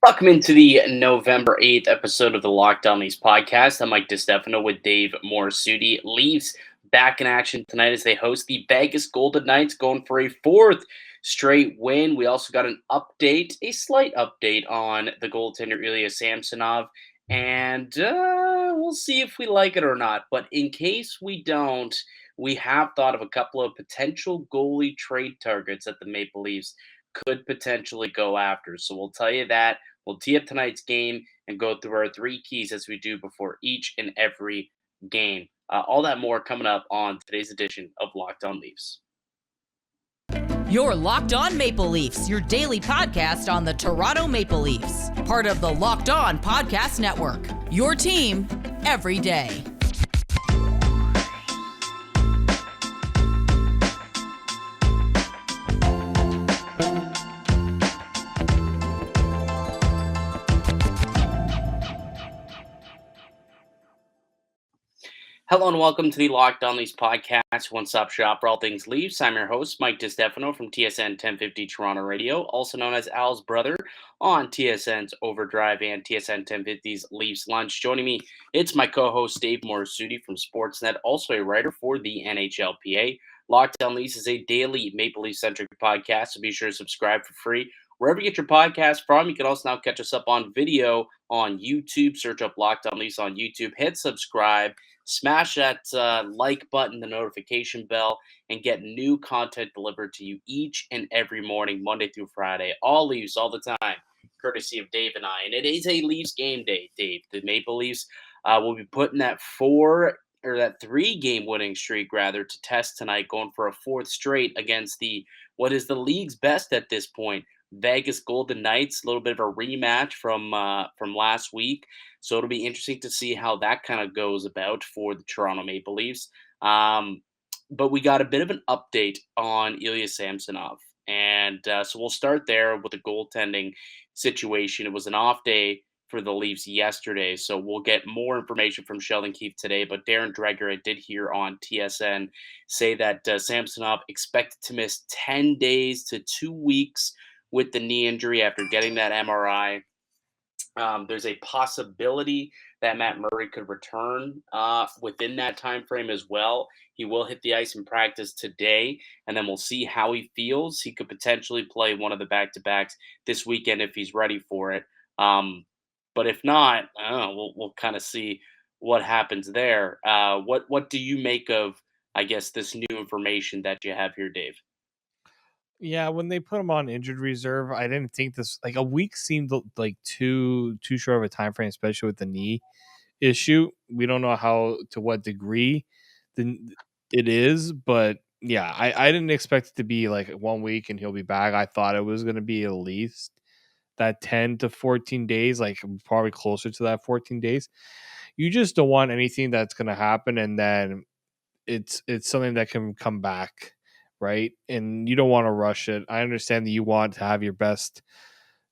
Welcome into the November 8th episode of the Lockdown Leafs podcast. I'm Mike DiStefano with Dave Morassuti. Leafs back in action tonight as they host the Vegas Golden Knights, going for a fourth straight win. We also got an update, a slight update on the goaltender Ilya Samsonov, and we'll see if we like it or not. But in case we don't, we have thought of a couple of potential goalie trade targets that the Maple Leafs could potentially go after. So we'll tell you that. We'll tee up tonight's game and go through our three keys as we do before each and every game. All that more coming up on today's edition of Locked On Leafs. You're Locked On Maple Leafs, your daily podcast on the Toronto Maple Leafs. Part of the Locked On Podcast Network. Your team every day. Hello and welcome to the Locked On Leafs podcast, one-stop shop for all things Leafs. I'm your host, Mike DiStefano from TSN 1050 Toronto Radio, also known as Al's brother on TSN's Overdrive and TSN 1050's Leafs Lunch. Joining me, it's my co-host Dave Morassuti from Sportsnet, also a writer for the NHLPA. Locked On Leafs is a daily Maple Leaf-centric podcast, so be sure to subscribe for free wherever you get your podcast from. You can also now catch us up on video on YouTube. Search up Locked On Leafs on YouTube. Hit subscribe. Smash that like button, the notification bell, and get new content delivered to you each and every morning, Monday through Friday. All Leafs, all the time, courtesy of Dave and I. And it is a Leafs game day, Dave. The Maple Leafs will be putting that three-game winning streak, rather, to test tonight, going for a fourth straight against what is the league's best at this point, Vegas Golden Knights. A little bit of a rematch from last week. So it'll be interesting to see how that kind of goes about for the Toronto Maple Leafs. But we got a bit of an update on Ilya Samsonov. And so we'll start there with the goaltending situation. It was an off day for the Leafs yesterday, so we'll get more information from Sheldon Keefe today. But Darren Dreger, I did hear on TSN, say that Samsonov expected to miss 10 days to 2 weeks with the knee injury after getting that MRI. There's a possibility that Matt Murray could return within that time frame as well. He will hit the ice in practice today, and then we'll see how he feels. He could potentially play one of the back-to-backs this weekend if he's ready for it. But if not, I don't know, we'll kind of see what happens there. What do you make of, I guess, this new information that you have here, Dave? Yeah, when they put him on injured reserve, I didn't think this like a week seemed like too short of a time frame, especially with the knee issue. We don't know how to what degree it is, but yeah, I didn't expect it to be like 1 week and he'll be back. I thought it was going to be at least that 10 to 14 days, like probably closer to that 14 days. You just don't want anything that's going to happen and then it's something that can come back, right? And you don't want to rush it. I understand that you want to have your best,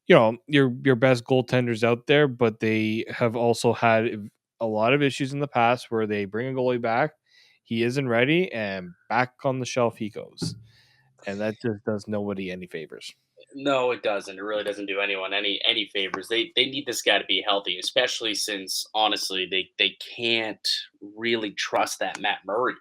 your best goaltenders out there, but they have also had a lot of issues in the past where they bring a goalie back, he isn't ready, and back on the shelf he goes, and that just does nobody any favors. No, it doesn't. It really doesn't do anyone any favors. They need this guy to be healthy, especially since honestly they can't really trust that Matt Murray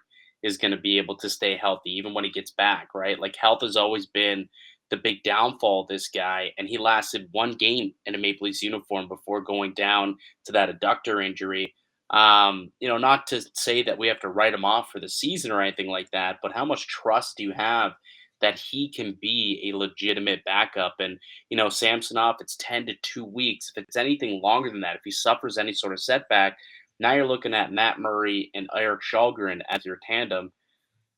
is going to be able to stay healthy even when he gets back, right? Like health has always been the big downfall of this guy, and he lasted one game in a Maple Leafs uniform before going down to that adductor injury. Not to say that we have to write him off for the season or anything like that, but how much trust do you have that he can be a legitimate backup? And, Samsonov, it's 10 to 2 weeks. If it's anything longer than that, if he suffers any sort of setback, now you're looking at Matt Murray and Eric Shalgren as your tandem.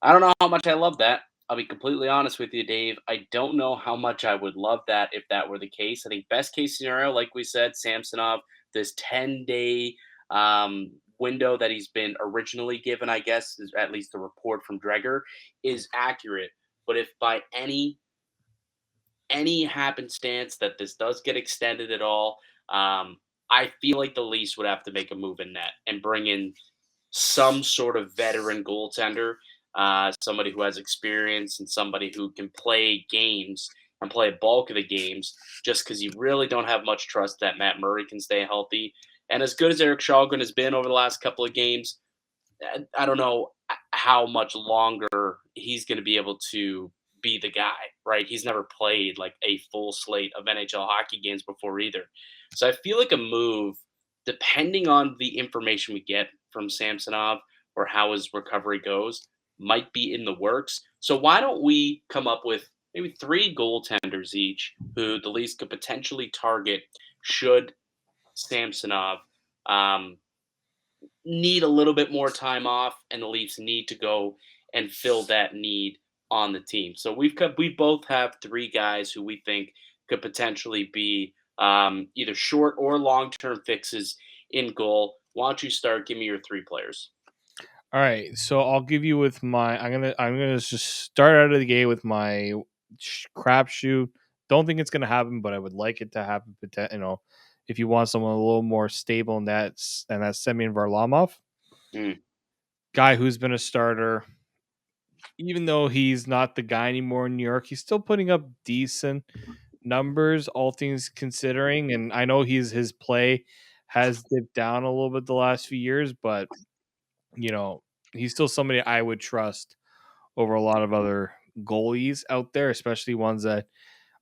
I don't know how much I love that. I'll be completely honest with you, Dave. I don't know how much I would love that if that were the case. I think best case scenario, like we said, Samsonov, this 10-day window that he's been originally given, I guess, is at least the report from Dreger, is accurate. But if by any happenstance that this does get extended at all, I feel like the Leafs would have to make a move in net and bring in some sort of veteran goaltender, somebody who has experience and somebody who can play games and play a bulk of the games just because you really don't have much trust that Matt Murray can stay healthy. And as good as Eric Shalgren has been over the last couple of games, I don't know how much longer he's going to be able to be the guy, right? He's never played like a full slate of NHL hockey games before either. So I feel like a move, depending on the information we get from Samsonov or how his recovery goes, might be in the works. So why don't we come up with maybe 3 goaltenders each who the Leafs could potentially target should Samsonov um, need a little bit more time off, and the Leafs need to go and fill that need on the team. So we both have 3 guys who we think could potentially be either short or long term fixes in goal. Why don't you start? Give me your 3 players. All right, so I'll give you with my. I'm gonna just start out of the gate with my crapshoot. Don't think it's gonna happen, but I would like it to happen. If you want someone a little more stable, that's Semyon Varlamov, Mm. guy who's been a starter. Even though he's not the guy anymore in New York, he's still putting up decent numbers, all things considering. And I know his play has dipped down a little bit the last few years, but you know, he's still somebody I would trust over a lot of other goalies out there, especially ones that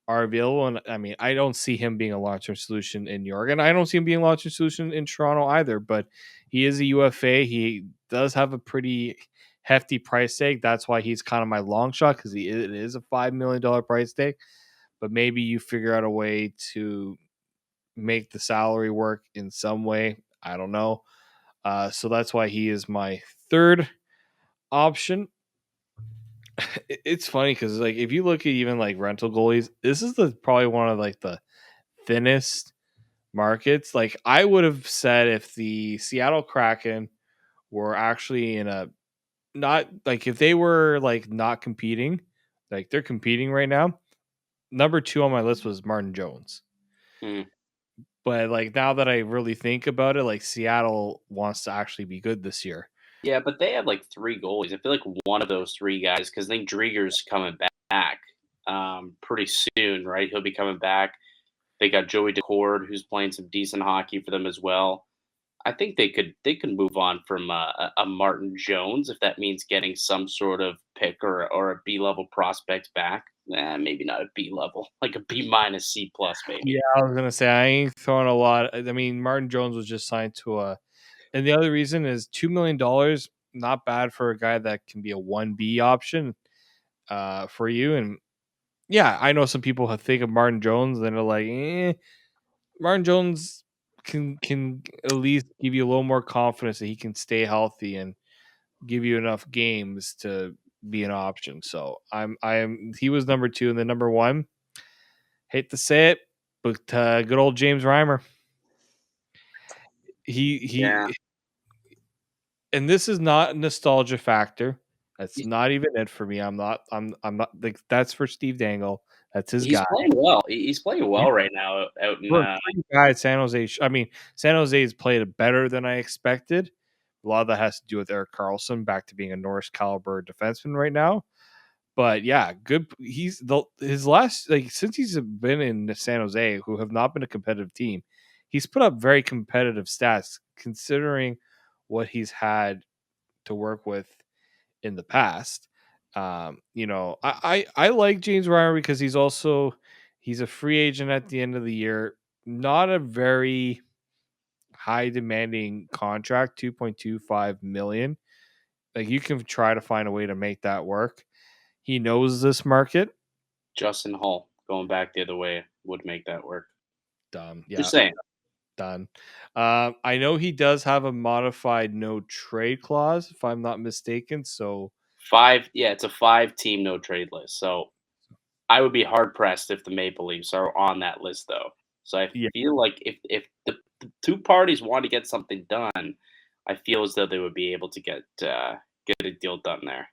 are available. And I mean, I don't see him being a long-term solution in New York, and I don't see him being a long-term solution in Toronto either. But he is a UFA. He does have a pretty hefty price tag. That's why he's kind of my long shot, because it is a $5 million price tag. But maybe you figure out a way to make the salary work in some way. I don't know. So that's why he is my third option. It's funny because like if you look at even like rental goalies, this is probably one of like the thinnest markets. Like I would have said if the Seattle Kraken were actually in a not like if they were like not competing, like they're competing right now. Number 2 on my list was Martin Jones. Mm. But like now that I really think about it, like Seattle wants to actually be good this year. Yeah, but they have like 3 goalies. I feel like one of those 3 guys, because I think Drieger's coming back pretty soon, right? He'll be coming back. They got Joey Decord, who's playing some decent hockey for them as well. I think they could move on from a Martin Jones if that means getting some sort of pick or a B level prospect back. Maybe not a B level, like a B minus C plus maybe. Yeah, I was gonna say I ain't throwing a lot. I mean, Martin Jones was just signed to a, and the other reason is $2 million. Not bad for a guy that can be a 1B option for you. And yeah, I know some people have think of Martin Jones and they're like, Martin Jones can at least give you a little more confidence that he can stay healthy and give you enough games to be an option. So I'm he was number 2, and then number 1. Hate to say it, but good old James Reimer. Yeah. He and this is not a nostalgia factor. That's not even it for me. I'm not like that's for Steve Dangle. That's his He's guy. playing well. He's playing well right now out in For a great guy at San Jose. I mean, San Jose's played better than I expected. A lot of that has to do with Eric Carlson back to being a Norris caliber defenseman right now. But yeah, good. His last like since he's been in San Jose, who have not been a competitive team, he's put up very competitive stats considering what he's had to work with in the past. I like James Reimer because he's a free agent at the end of the year. Not a very high demanding contract, 2.25 million. Like you can try to find a way to make that work. He knows this market. Justin Hall going back the other way would make that work. Done. Yeah, Just saying. done. I know he does have a modified no trade clause, if I'm not mistaken. So 5, yeah, it's a 5-team no trade list. So I would be hard pressed if the Maple Leafs are on that list, though. So I yeah, feel like if the 2 parties want to get something done, I feel as though they would be able to get a deal done there.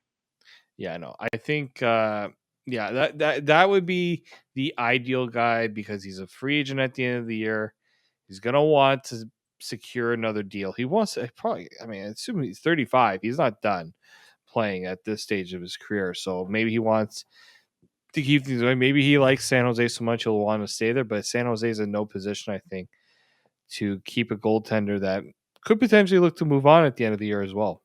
yeah, no. I think yeah, that would be the ideal guy because he's a free agent at the end of the year. He's gonna want to secure another deal. He wants to probably. I mean, assuming he's 35, he's not done playing at this stage of his career. So maybe he wants to keep things going. Maybe he likes San Jose so much he'll want to stay there, but San Jose is in no position, I think, to keep a goaltender that could potentially look to move on at the end of the year as well.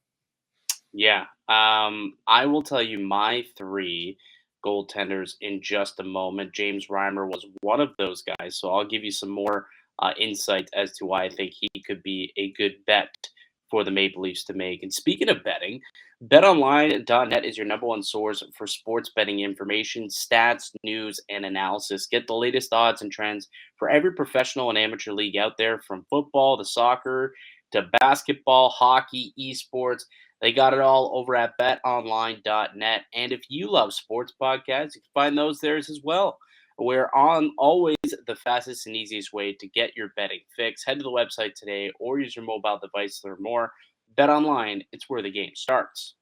Yeah. I will tell you my three goaltenders in just a moment. James Reimer was one of those guys, so I'll give you some more insight as to why I think he could be a good bet for the Maple Leafs to make. And speaking of betting, betonline.net is your number one source for sports betting information, stats, news, and analysis. Get the latest odds and trends for every professional and amateur league out there, from football to soccer to basketball, hockey, esports. They got it all over at betonline.net. And if you love sports podcasts, you can find those there as well. We're on always the fastest and easiest way to get your betting fix. Head to the website today or use your mobile device to learn more. Bet online, it's where the game starts.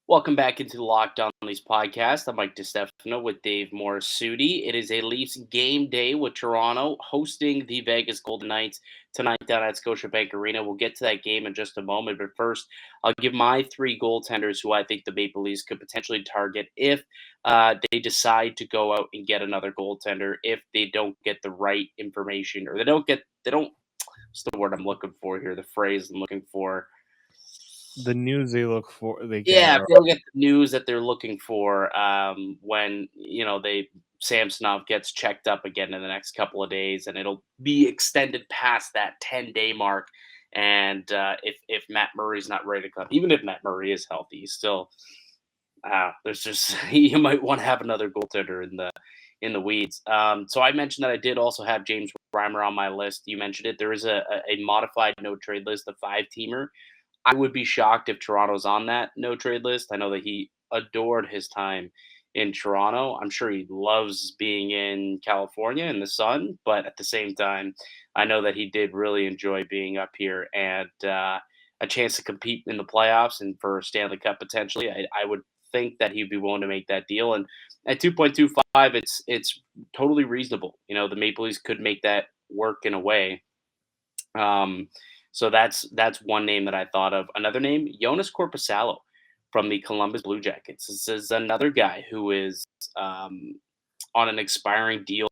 Welcome back into the Locked On Leafs podcast. I'm Mike DiStefano with Dave Morassuti. It is a Leafs game day with Toronto hosting the Vegas Golden Knights tonight down at Scotiabank Arena. We'll get to that game in just a moment, but first, I'll give my three goaltenders who I think the Maple Leafs could potentially target if they decide to go out and get another goaltender, if they don't get the right information, or what's the word I'm looking for here, the phrase I'm looking for. The news they look for, they get. Yeah, if they'll get the news that they're looking for when Samsonov gets checked up again in the next couple of days, and it'll be extended past that 10-day mark. And if Matt Murray's not ready to come, even if Matt Murray is healthy, he's still there's just you might want to have another goaltender in the weeds. So I mentioned that I did also have James Reimer on my list. You mentioned it. There is a modified no trade list, a 5-teamer. I would be shocked if Toronto's on that no trade list. I know that he adored his time in Toronto. I'm sure he loves being in California in the sun, but at the same time, I know that he did really enjoy being up here, and a chance to compete in the playoffs and for Stanley Cup potentially. I would think that he'd be willing to make that deal. And at 2.25, it's totally reasonable. The Maple Leafs could make that work in a way. So that's one name that I thought of. Another name, Jonas Korpisalo from the Columbus Blue Jackets. This is another guy who is on an expiring deal.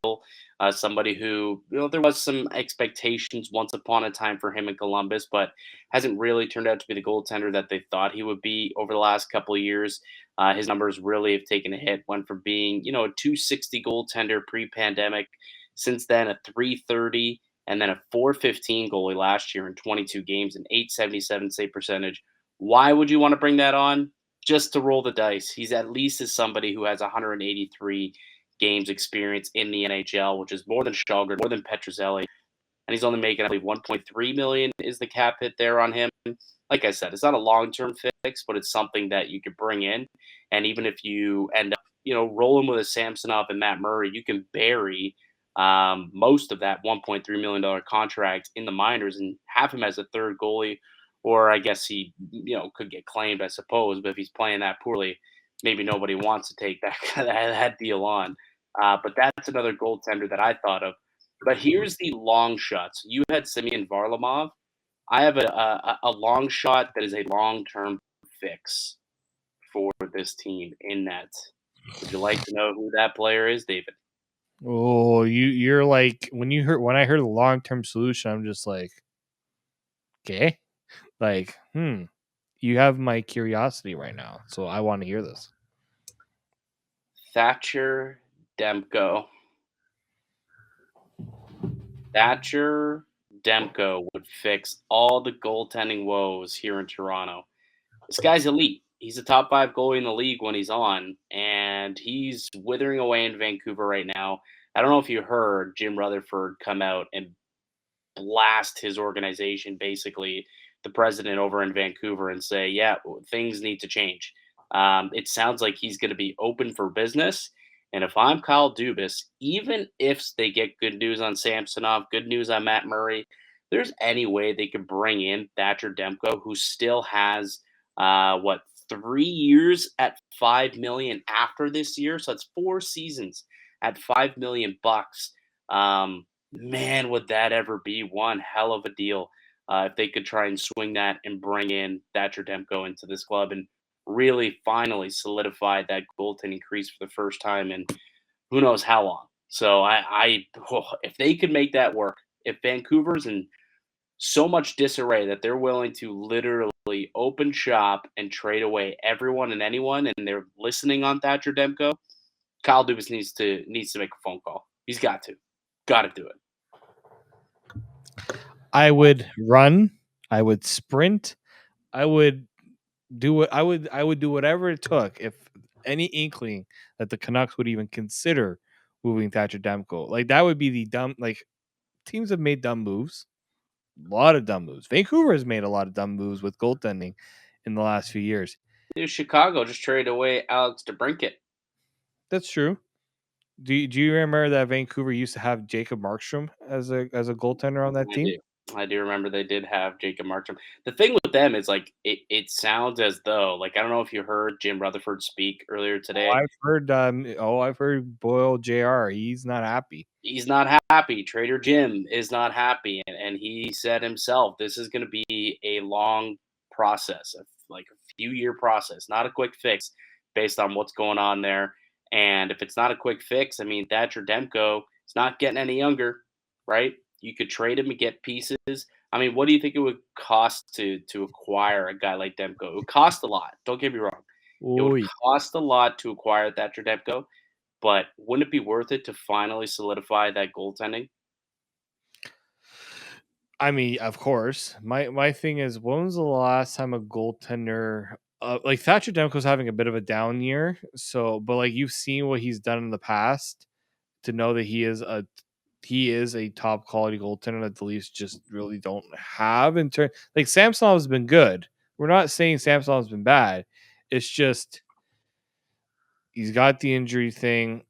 Somebody who, there was some expectations once upon a time for him in Columbus, but hasn't really turned out to be the goaltender that they thought he would be over the last couple of years. His numbers really have taken a hit. Went from being, a 260 goaltender pre-pandemic, since then a 330, and then a 415 goalie last year in 22 games, an 877 save percentage. Why would you want to bring that on? Just to roll the dice. He's at least as somebody who has 183 games experience in the NHL, which is more than Shalgren, more than Petruzzelli. And he's only making, I believe, $1.3 million is the cap hit there on him. Like I said, it's not a long-term fix, but it's something that you could bring in. And even if you end up, rolling with a Samsonov and Matt Murray, you can bury most of that $1.3 million contract in the minors and have him as a third goalie. Or I guess he, could get claimed, I suppose. But if he's playing that poorly, maybe nobody wants to take that deal on. But that's another goaltender that I thought of. But here's the long shots. You had Semyon Varlamov. I have a long shot that is a long-term fix for this team in that. Would you like to know who that player is, David? Oh, you're like, when I heard a long-term solution, I'm just like, okay, like, you have my curiosity right now, so I want to hear this. Thatcher Demko. Thatcher Demko would fix all the goaltending woes here in Toronto. This guy's elite. He's a top 5 goalie in the league when he's on, and he's withering away in Vancouver right now. I don't know if you heard Jim Rutherford come out and blast his organization, basically the president over in Vancouver, and say, yeah, things need to change. It sounds like he's going to be open for business. And if I'm Kyle Dubas, even if they get good news on Samsonov, good news on Matt Murray, there's any way they could bring in Thatcher Demko, who still has 3 years at $5 million after this year. So that's 4 seasons at $5 million bucks. Man, would that ever be one hell of a deal if they could try and swing that and bring in Thatcher Demko into this club. And really finally solidified that goaltending crease for the first time in who knows how long. So if they could make that work, if Vancouver's in so much disarray that they're willing to literally open shop and trade away everyone and anyone, and they're listening on Thatcher Demko, Kyle Dubas needs to make a phone call. He's got to do it. I would run. I would sprint. I would I would do whatever it took if any inkling that the Canucks would even consider moving Thatcher Demko. Like that would be the dumb. Like teams have made dumb moves, a lot of dumb moves. Vancouver has made a lot of dumb moves with goaltending in the last few years. Dude, Chicago just traded away Alex DeBrincat. That's true. Do you remember that Vancouver used to have Jacob Markstrom as a goaltender on that team? I do remember they did have Jacob Markstrom. The thing with them is like it sounds as though like I don't know if you heard Jim Rutherford speak earlier today. I've heard Boyle Jr. He's not happy. He's not happy. Trader Jim is not happy, and he said himself, this is going to be a long process, like a few-year process, not a quick fix, based on what's going on there. And if it's not a quick fix, I mean, Thatcher Demko is not getting any younger, right? You could trade him and get pieces. I mean, what do you think it would cost to acquire a guy like Demko? It would cost a lot. Don't get me wrong. It would cost a lot to acquire Thatcher Demko. But wouldn't it be worth it to finally solidify that goaltending? I mean, of course. My thing is, when was the last time a goaltender like Thatcher Demko's having a bit of a down year? So, but like you've seen what he's done in the past to know that he is a top quality goaltender that the Leafs just really don't have in turn. Like Samsonov's been good. We're not saying Samsonov's been bad. It's just he's got the injury thing.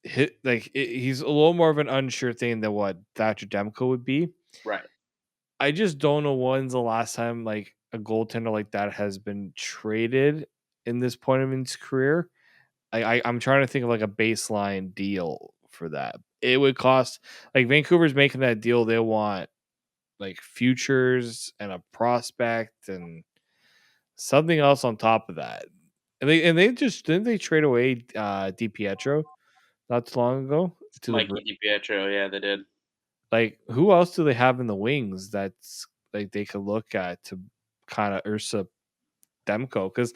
He's a little more of an unsure thing than what Thatcher Demko would be. Right. I just don't know when's the last time like a goaltender like that has been traded in this point of his career. I'm trying to think of like a baseline deal for that. It would cost like Vancouver's making that deal. They want like futures and a prospect and something else on top of that. And they just didn't they trade away DiPietro not too long ago to Mikey DiPietro, yeah, they did. Like who else do they have in the wings that's like they could look at to kind of Ursa Demko? Because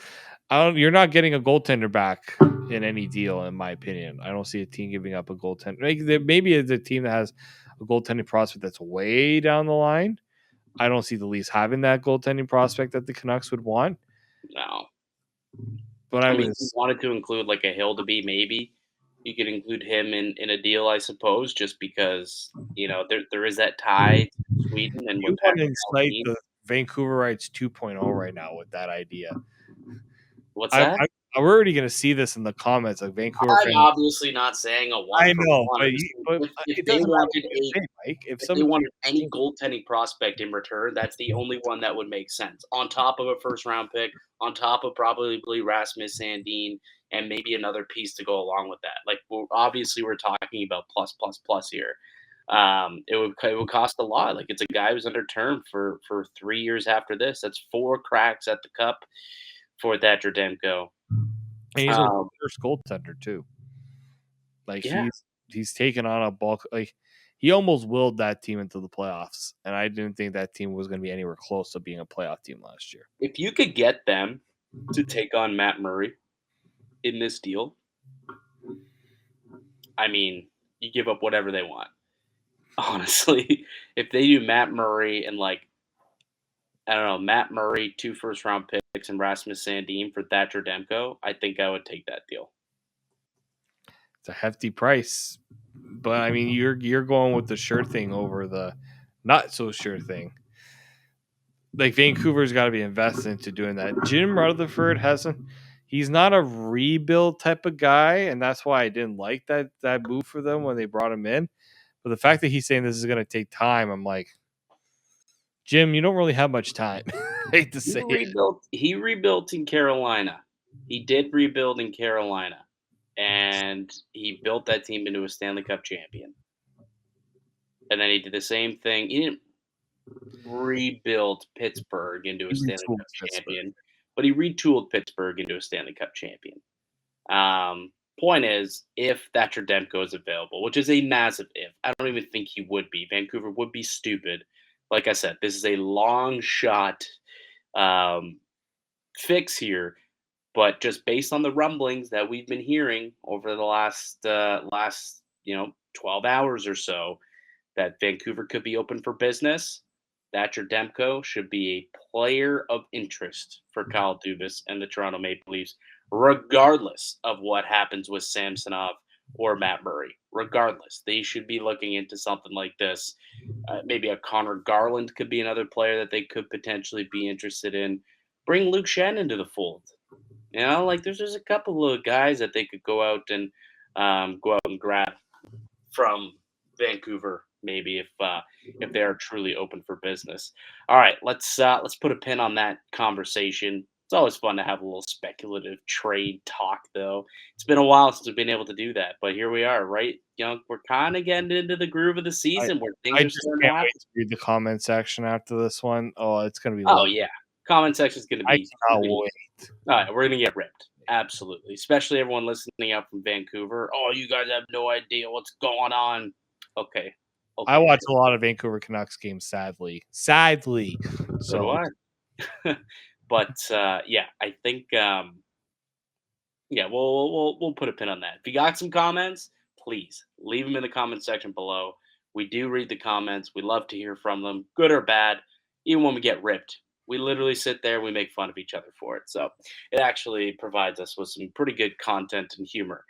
you're not getting a goaltender back in any deal, in my opinion. I don't see a team giving up a goaltender. Like, maybe it's a team that has a goaltending prospect that's way down the line. I don't see the Leafs having that goaltending prospect that the Canucks would want. No. But I mean, if you wanted to include like a Hildeby, maybe you could include him in a deal, I suppose, just because there is that tie to Sweden and you want to incite the Vancouverites 2.0 right now with that idea. What's that? We're already going to see this in the comments. Like Vancouver, I'm obviously not saying a one. I know, but if they wanted any goaltending prospect in return, that's the only one that would make sense. On top of a first round pick, on top of probably Rasmus Sandin, and maybe another piece to go along with that. Like we're talking about plus here. It would cost a lot. Like it's a guy who's under term for 3 years after this. That's 4 cracks at the cup for Thatcher Demko. And he's a first goaltender too. Like he's taken on a bulk. Like he almost willed that team into the playoffs, and I didn't think that team was going to be anywhere close to being a playoff team last year. If you could get them to take on Matt Murray in this deal, I mean, you give up whatever they want. Honestly, if they do Matt Murray and Matt Murray, 2 first-round picks, and Rasmus Sandin for Thatcher Demko, I think I would take that deal. It's a hefty price, but I mean, you're going with the sure thing over the not so sure thing. Like Vancouver's got to be invested into doing that. Jim Rutherford he's not a rebuild type of guy, and that's why I didn't like that move for them when they brought him in. But the fact that he's saying this is going to take time, I'm like, Jim, you don't really have much time. I hate to say it. He rebuilt in Carolina. He did rebuild in Carolina, and he built that team into a Stanley Cup champion. And then he did the same thing. He didn't rebuild Pittsburgh into a Stanley Cup champion, but he retooled Pittsburgh into a Stanley Cup champion. Point is, if Thatcher Demko is available, which is a massive if, I don't even think he would be. Vancouver would be stupid. Like I said, this is a long shot fix here, but just based on the rumblings that we've been hearing over the last 12 hours or so, that Vancouver could be open for business. Thatcher Demko should be a player of interest for Kyle Dubas and the Toronto Maple Leafs, regardless of what happens with Samsonov or Matt Murray. Regardless, they should be looking into something like this. Maybe a Connor Garland could be another player that they could potentially be interested in. Bring Luke Shen into the fold. Like there's just a couple of guys that they could go out and grab from Vancouver, maybe if they are truly open for business. All right, let's put a pin on that conversation. It's always fun to have a little speculative trade talk, though. It's been a while since we've been able to do that, but here we are, right? We're kind of getting into the groove of the season where things I are just starting to can't happen. wait to read the comment section after this one. Oh, it's gonna be Oh lovely. yeah, comment section is going to I be. cannot wait. All right, we're going to get ripped. Absolutely. Especially everyone listening out from Vancouver. Oh, you guys have no idea what's going on. Okay. I watch a lot of Vancouver Canucks games, sadly. So do I. But yeah, I think we'll put a pin on that. If you got some comments, please leave them in the comment section below. We do read the comments. We love to hear from them, good or bad. Even when we get ripped, we literally sit there. We make fun of each other for it. So it actually provides us with some pretty good content and humor,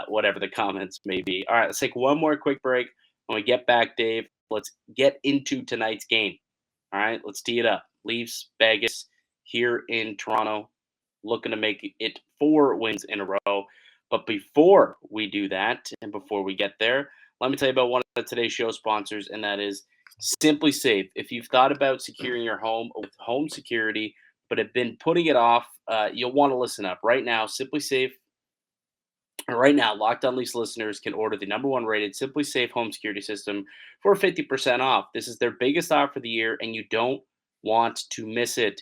whatever the comments may be. All right, let's take one more quick break. When we get back, Dave, let's get into tonight's game. All right, let's tee it up. Leafs, Vegas, here in Toronto, looking to make it 4 wins in a row. But before we do that, and before we get there, let me tell you about one of today's show sponsors, and that is Simply Safe. If you've thought about securing your home with home security, but have been putting it off, you'll want to listen up. Right now, Simply Safe. Right now, Locked On Leafs listeners can order the #1 rated Simply Safe home security system for 50% off. This is their biggest offer of the year, and you don't want to miss it.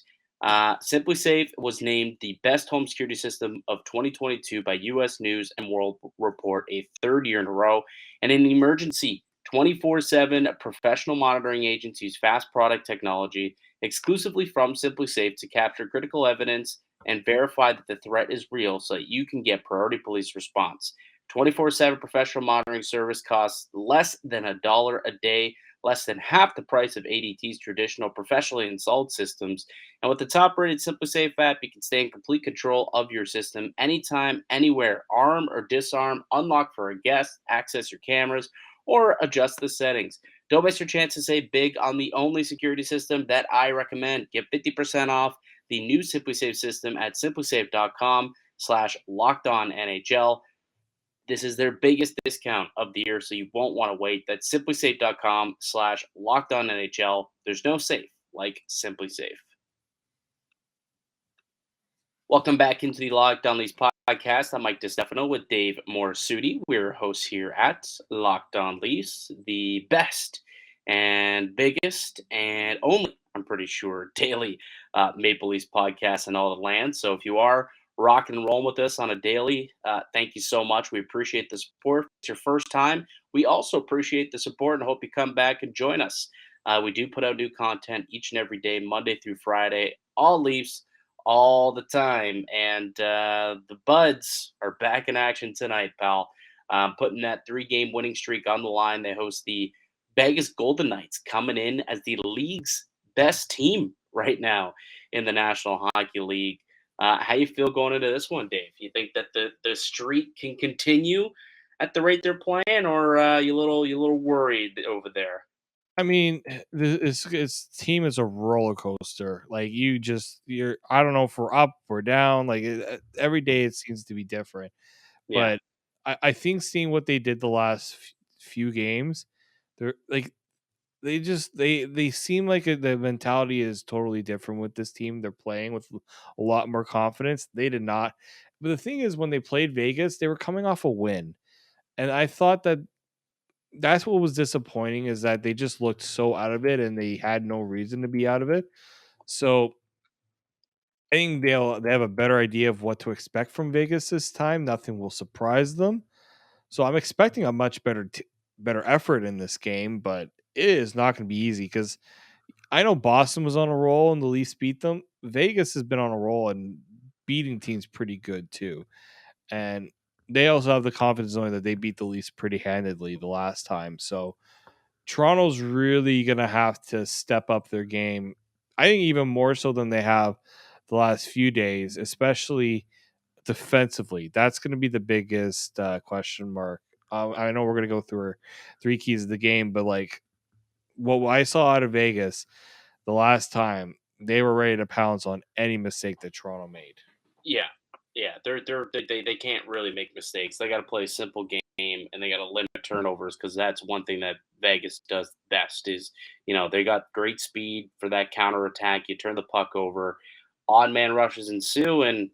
Simply Safe was named the best home security system of 2022 by U.S. News and World Report, a third year in a row. And in an emergency, 24/7 professional monitoring agents use fast product technology exclusively from Simply Safe to capture critical evidence and verify that the threat is real so that you can get priority police response. 24/7 professional monitoring service costs less than $1 a day, less than half the price of ADT's traditional professionally installed systems. And with the top rated SimpliSafe app, you can stay in complete control of your system anytime, anywhere. Arm or disarm, unlock for a guest, access your cameras, or adjust the settings. Don't miss your chance to save big on the only security system that I recommend. Get 50% off the new SimpliSafe system at simplysafe.com/lockedonnhl. This is their biggest discount of the year, so you won't want to wait. That's simplysafe.com/lockedonnhl. There's no safe like SimpliSafe. Welcome back into the Locked On Leafs podcast. I'm Mike DiStefano with Dave Morassuti. We're hosts here at Locked On Leafs, the best and biggest and only, I'm pretty sure, daily Maple Leafs podcast in all the land. So if you are rocking and rolling with us on a daily, thank you so much. We appreciate the support. If it's your first time, we also appreciate the support and hope you come back and join us. We do put out new content each and every day, Monday through Friday, all Leafs, all the time. And the Buds are back in action tonight, pal. Putting that 3-game winning streak on the line. They host the Vegas Golden Knights, coming in as the league's best team right now in the National Hockey League. How you feel going into this one, Dave? You think that the streak can continue at the rate they're playing, or you little worried over there? I mean, this team is a roller coaster. Like you're I don't know if we're up or down. Like every day it seems to be different. Yeah, But I think seeing what they did the last few games, they're like they seem like the mentality is totally different with this team. They're playing with a lot more confidence. They did not. But the thing is, when they played Vegas, they were coming off a win, and I thought that's what was disappointing is that they just looked so out of it and they had no reason to be out of it. So I think they have a better idea of what to expect from Vegas this time. Nothing will surprise them. So I'm expecting a much better effort in this game, but it is not going to be easy because I know Boston was on a roll and the Leafs beat them. Vegas has been on a roll and beating teams pretty good too. And they also have the confidence knowing that they beat the Leafs pretty handedly the last time. So Toronto's really going to have to step up their game. I think even more so than they have the last few days, especially defensively. That's going to be the biggest question mark. I know we're going to go through our three keys of the game, but like what I saw out of Vegas the last time, they were ready to pounce on any mistake that Toronto made. Yeah, yeah, they can't really make mistakes. They got to play a simple game, and they got to limit turnovers because that's one thing that Vegas does best. Is they got great speed for that counter attack. You turn the puck over, odd man rushes ensue, and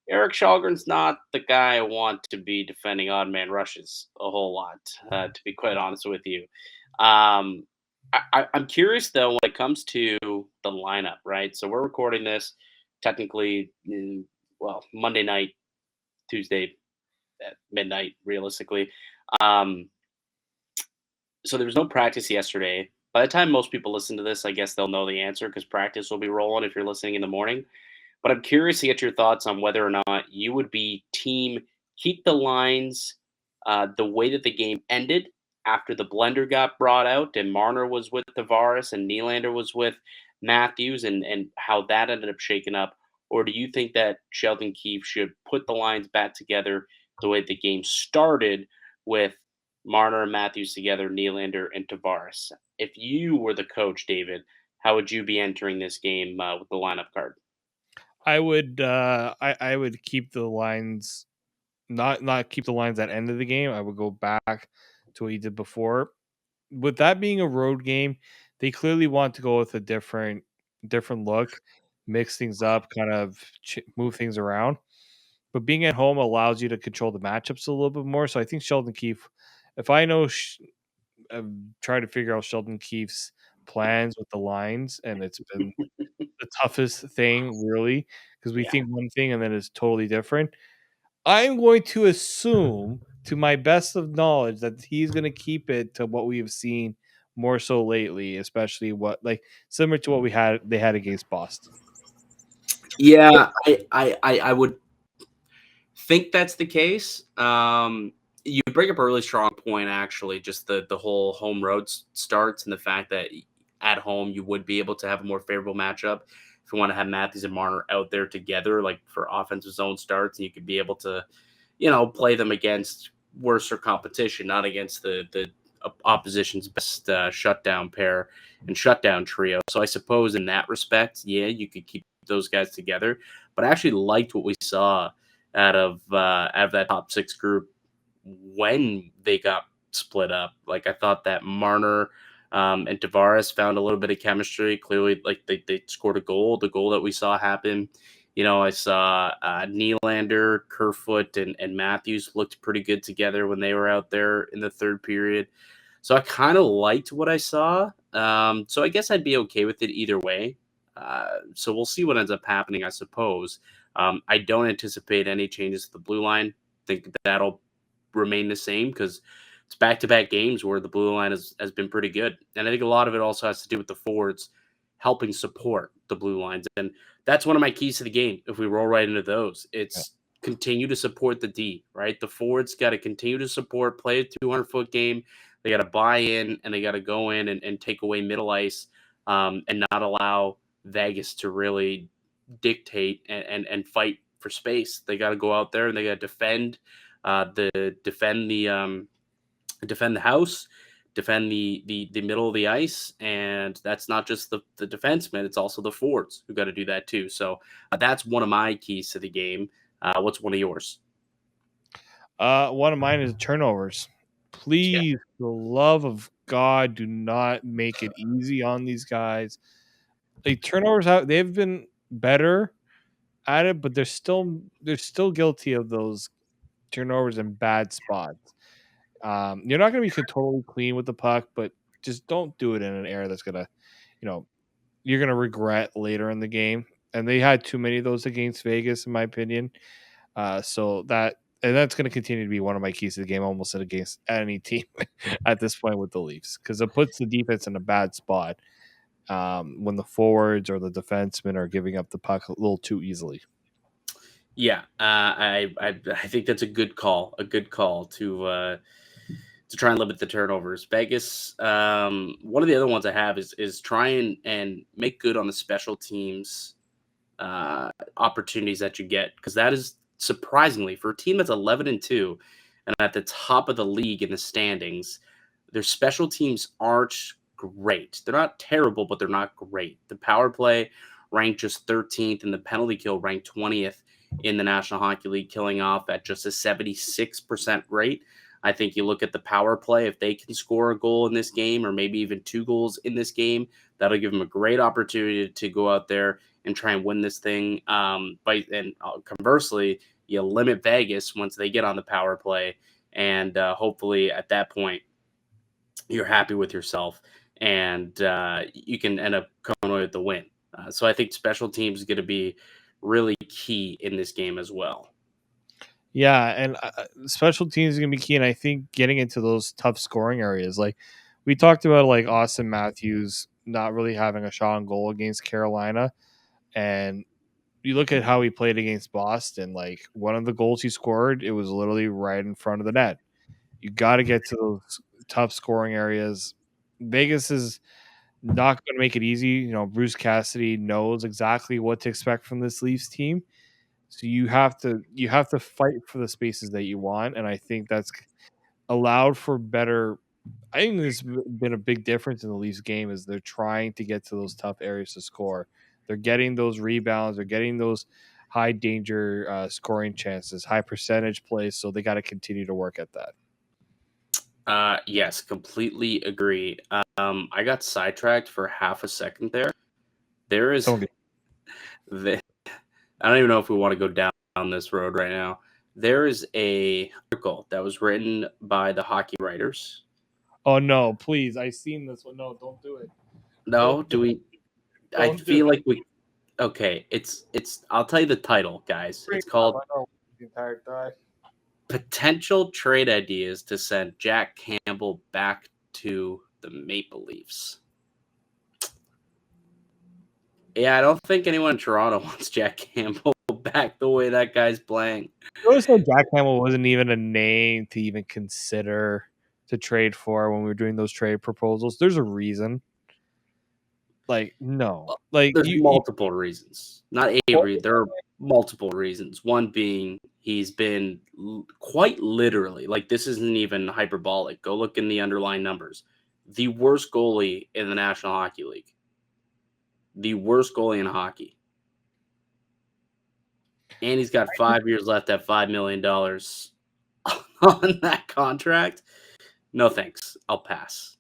Eric Shalgren's not the guy I want to be defending odd man rushes a whole lot. To be quite honest with you, um, I'm curious though when it comes to the lineup. Right, so we're recording this technically. Monday night, Tuesday at midnight, realistically. Um, so there was no practice yesterday. By the time most people listen to this, I guess they'll know the answer because practice will be rolling if you're listening in the morning. But I'm curious to get your thoughts on whether or not you would be team keep the lines the way that the game ended after the blender got brought out and Marner was with Tavares and Nylander was with Matthews and how that ended up shaking up. Or do you think that Sheldon Keefe should put the lines back together the way the game started with Marner and Matthews together, Nylander and Tavares? If you were the coach, David, how would you be entering this game with the lineup card? I would keep the lines not keep the lines at end of the game. I would go back to what you did before. With that being a road game, they clearly want to go with a different look, mix things up, kind of move things around. But being at home allows you to control the matchups a little bit more. So I think Sheldon Keefe, if I know, I've tried to figure out Sheldon Keefe's plans with the lines, and it's been the toughest thing, really, because we Yeah. think one thing and then it's totally different. I'm going to assume, to my best of knowledge, that he's going to keep it to what we have seen more so lately, especially what like similar to what they had against Boston. Yeah, I would think that's the case. You bring up a really strong point, actually, just the whole home road starts and the fact that at home you would be able to have a more favorable matchup if you want to have Matthews and Marner out there together, like for offensive zone starts, and you could be able to, play them against worser competition, not against the opposition's best shutdown pair and shutdown trio. So I suppose in that respect, yeah, you could keep those guys together. But I actually liked what we saw out of that top six group when they got split up. Like I thought that Marner and Tavares found a little bit of chemistry. Clearly, like they scored a goal. The goal that we saw happen. I saw Nylander, Kerfoot, and Matthews looked pretty good together when they were out there in the third period. So I kind of liked what I saw. So I guess I'd be okay with it either way. So we'll see what ends up happening, I suppose. I don't anticipate any changes to the blue line. I think that'll remain the same because it's back-to-back games where the blue line has been pretty good. And I think a lot of it also has to do with the forwards helping support the blue lines. And that's one of my keys to the game. If we roll right into those, it's continue to support the D, right? The forwards got to continue to support, play a 200-foot game. They got to buy in and they got to go in and take away middle ice and not allow Vegas to really dictate and fight for space. They got to go out there and they got to defend defend the house, defend the middle of the ice, and that's not just the defensemen; it's also the forwards who got to do that too. So that's one of my keys to the game. What's one of yours? One of mine is turnovers. Please, for the love of God, do not make it easy on these guys. Like turnovers out, they've been better at it, but they're still guilty of those turnovers in bad spots. You're not going to be totally clean with the puck, but just don't do it in an area that's gonna, you know, you're gonna regret later in the game. And they had too many of those against Vegas, in my opinion. So that's going to continue to be one of my keys to the game, almost against any team at this point with the Leafs, because it puts the defense in a bad spot when the forwards or the defensemen are giving up the puck a little too easily. Yeah, I think that's a good call. A good call to try and limit the turnovers. Vegas. One of the other ones I have is try and make good on the special teams opportunities that you get, because that is surprisingly for a team that's 11-2 and at the top of the league in the standings. Their special teams aren't great. They're not terrible, but they're not great. The power play ranked just 13th, and the penalty kill ranked 20th in the National Hockey League, killing off at just a 76% rate. I think you look at the power play, if they can score a goal in this game, or maybe even 2 goals in this game, that'll give them a great opportunity to go out there and try and win this thing. Conversely, you limit Vegas once they get on the power play, and hopefully at that point you're happy with yourself, and you can end up coming away with the win. So I think special teams is going to be really key in this game as well. Yeah, and special teams is going to be key, and I think getting into those tough scoring areas, like we talked about, like Austin Matthews not really having a shot on goal against Carolina, and you look at how he played against Boston. Like one of the goals he scored, it was literally right in front of the net. You got to get to those tough scoring areas. Vegas is not going to make it easy. You know, Bruce Cassidy knows exactly what to expect from this Leafs team. So you have to fight for the spaces that you want, and I think that's allowed for better. I think there's been a big difference in the Leafs game is they're trying to get to those tough areas to score. They're getting those rebounds. They're getting those high danger scoring chances, high percentage plays. So they got to continue to work at that. Yes, completely agree. I got sidetracked for half a second there. There is, I don't even know if we want to go down this road right now. There is a article that was written by the hockey writers. Oh no, please! I've seen this one. No, don't do it. No, do we? I feel like we. Okay, it's. I'll tell you the title, guys. It's called the entire time. Potential Trade Ideas to Send Jack Campbell Back to the Maple Leafs. Yeah, I don't think anyone in Toronto wants Jack Campbell back the way that guy's playing. Notice that Jack Campbell wasn't even a name to even consider to trade for when we were doing those trade proposals. There's a reason. Like, no. Like there's multiple reasons. Not a reason. There are multiple reasons. One being he's been quite literally, like this isn't even hyperbolic. Go look in the underlying numbers. The worst goalie in the National Hockey League. The worst goalie in hockey. And he's got 5 years left at $5 million on that contract. No thanks. I'll pass.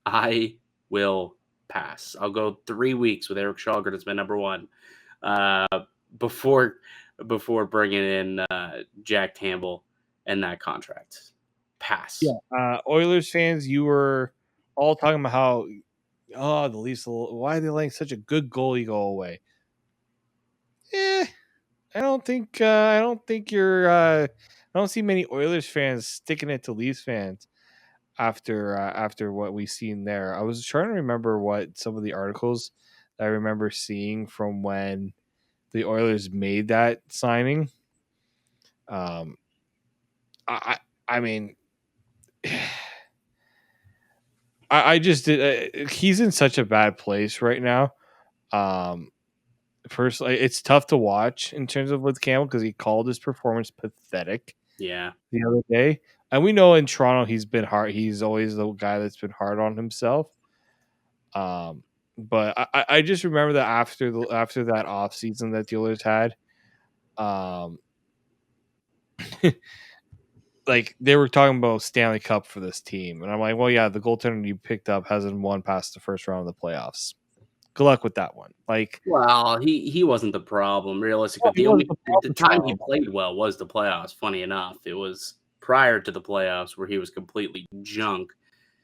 I will pass. I'll go 3 weeks with Eric Shalgren as my number one before bringing in Jack Campbell and that contract. Pass. Yeah. Oilers fans, you were all talking about how the Leafs, why are they letting such a good goalie go away? I don't think you're. I don't see many Oilers fans sticking it to Leafs fans after what we've seen there. I was trying to remember what some of the articles that I remember seeing from when the Oilers made that signing. I mean, I just did. He's in such a bad place right now. Personally, it's tough to watch in terms of with Campbell because he called his performance pathetic. Yeah, the other day, and we know in Toronto he's been hard. He's always the guy that's been hard on himself. But I just remember that after that off season that the Oilers had, like they were talking about Stanley Cup for this team, and I'm like, well, yeah, the goaltender you picked up hasn't won past the first round of the playoffs. Good luck with that one. Like, well, he wasn't the problem realistically. The time he played well was the playoffs. Funny enough, it was prior to the playoffs where he was completely junk.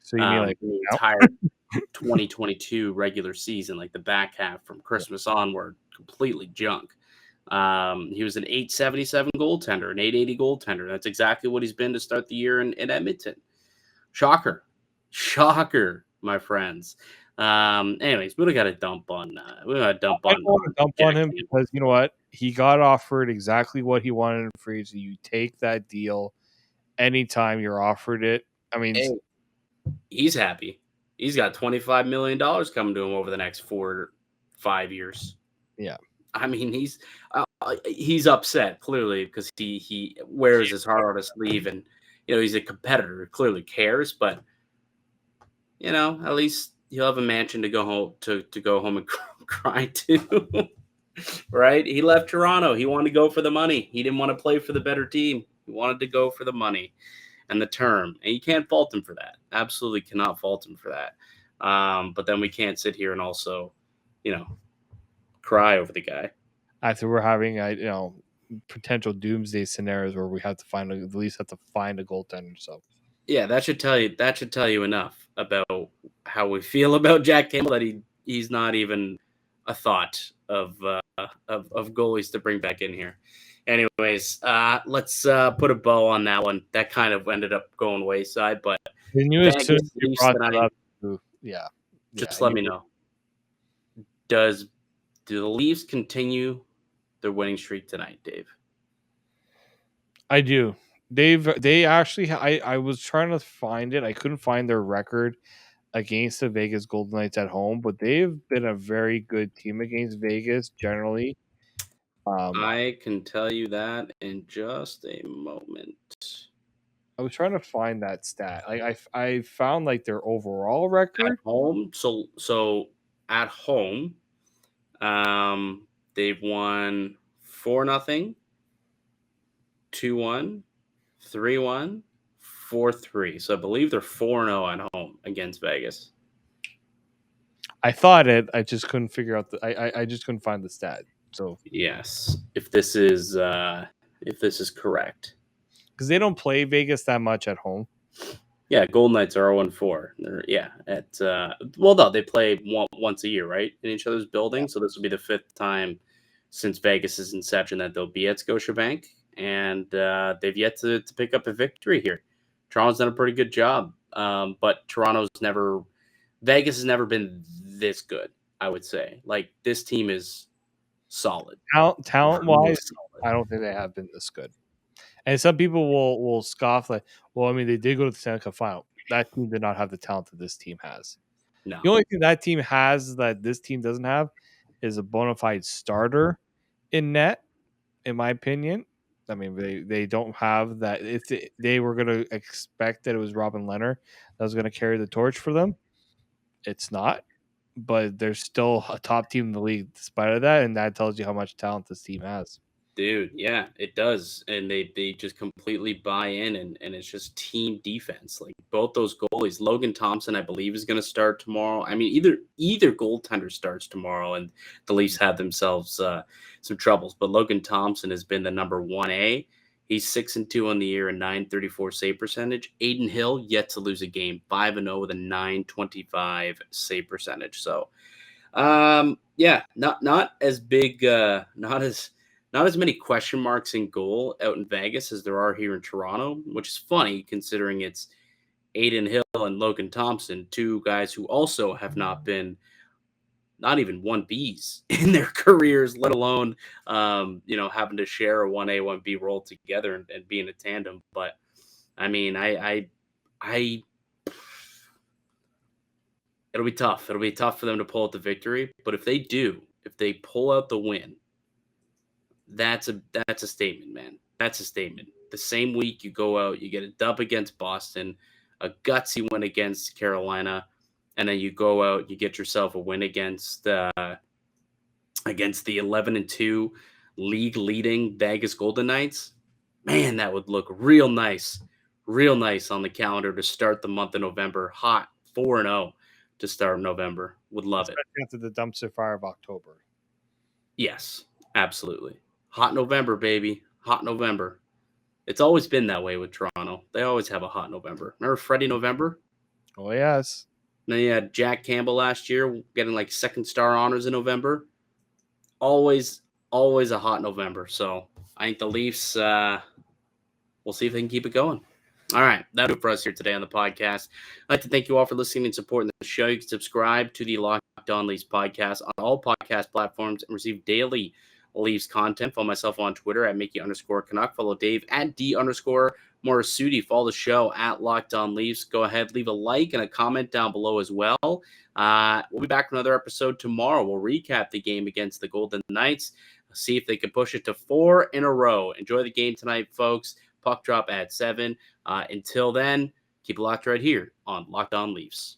So you mean like the entire 2022 regular season, like the back half from Christmas onward, completely junk. He was an 877 goaltender, an 880 goaltender. That's exactly what he's been to start the year in Edmonton. Shocker, my friends. Anyways, we got a dump on. We got a dump I on. don't want to dump on him because you know what? He got offered exactly what he wanted in free agency. You take that deal anytime you're offered it. I mean, Hey, he's happy. He's got $25 million coming to him over the next 4 or 5 years. yeah. I mean, he's upset clearly because he wears his heart on his sleeve, and he's a competitor. Clearly cares, but at least he'll have a mansion to go home to go home and cry to. Right? He left Toronto. He wanted to go for the money. He didn't want to play for the better team. He wanted to go for the money and the term, and you can't fault him for that. Absolutely cannot fault him for that. But then we can't sit here and also, cry over the guy. After we're having potential doomsday scenarios where we have to find at least have to find a goaltender. So yeah, that should tell you enough about how we feel about Jack Campbell that he's not even a thought of goalies to bring back in here. Anyways, let's put a bow on that one. That kind of ended up going wayside, but just let me know. Do the Leafs continue their winning streak tonight, Dave? I do. They actually, I was trying to find it. I couldn't find their record against the Vegas Golden Knights at home, but they've been a very good team against Vegas generally. I can tell you that in just a moment. I was trying to find that stat. I found like their overall record at home. So at home, they've won 4-0, 2-1, 3-1, 4-3. So I believe they're 4-0 at home against Vegas. I thought it. I just couldn't figure out I just couldn't find the stat. So yes, if this is correct, because they don't play Vegas that much at home. Yeah, Golden Knights are 0-4. They play once a year, right, in each other's building. Yeah. So this will be the 5th time since Vegas' inception that they'll be at Scotiabank, and they've yet to pick up a victory here. Toronto's done a pretty good job, but Vegas has never been this good, I would say. Like, this team is solid. Talent-wise, I don't think they have been this good. And some people will scoff like, well, I mean, they did go to the Stanley Cup final. That team did not have the talent that this team has. No. The only thing that team has that this team doesn't have is a bona fide starter in net, in my opinion. I mean, they don't have that. If they were going to expect that it was Robin Leonard that was going to carry the torch for them, it's not. But they're still a top team in the league despite of that, and that tells you how much talent this team has. Dude, yeah, it does. And they just completely buy in, and it's just team defense. Like, both those goalies, Logan Thompson, I believe, is going to start tomorrow. I mean, either goaltender starts tomorrow, and the Leafs have themselves some troubles. But Logan Thompson has been the number 1A. He's 6-2 on the year, and .934 save percentage. Aiden Hill, yet to lose a game, 5-0 with a .925 save percentage. So, not as big, not as many question marks in goal out in Vegas as there are here in Toronto, which is funny considering it's Aiden Hill and Logan Thompson, two guys who also have not been not even 1Bs in their careers, let alone, having to share a 1A, 1B role together and being a tandem. But I mean, it'll be tough. It'll be tough for them to pull out the victory. But if they pull out the win, that's a statement, man. That's a statement. The same week you go out, you get a dub against Boston, a gutsy win against Carolina, and then you go out, you get yourself a win against the 11-2 league leading Vegas Golden Knights. Man, that would look real nice on the calendar to start the month of November. Hot 4-0 to start November. Would love it. After the dumpster fire of October. Yes, absolutely. Hot November, baby. Hot November. It's always been that way with Toronto. They always have a hot November. Remember Freddie November? Oh, yes. then you had Jack Campbell last year getting like second star honors in November. Always a hot November. So I think the Leafs, we'll see if they can keep it going. All right, that'll do it for us here today on the podcast. I'd like to thank you all for listening and supporting the show. You can subscribe to the Locked On Leafs podcast on all podcast platforms and receive daily Leafs content. Follow myself on Twitter at Mickey_Canuck. Follow Dave at D_Morassuti. Follow the show at Locked On Leafs. Go ahead, leave a like and a comment down below as well. We'll be back for another episode tomorrow. We'll recap the game against the Golden Knights. See if they can push it to 4 in a row. Enjoy the game tonight, folks. Puck drop at 7. Until then, keep it locked right here on Locked On Leafs.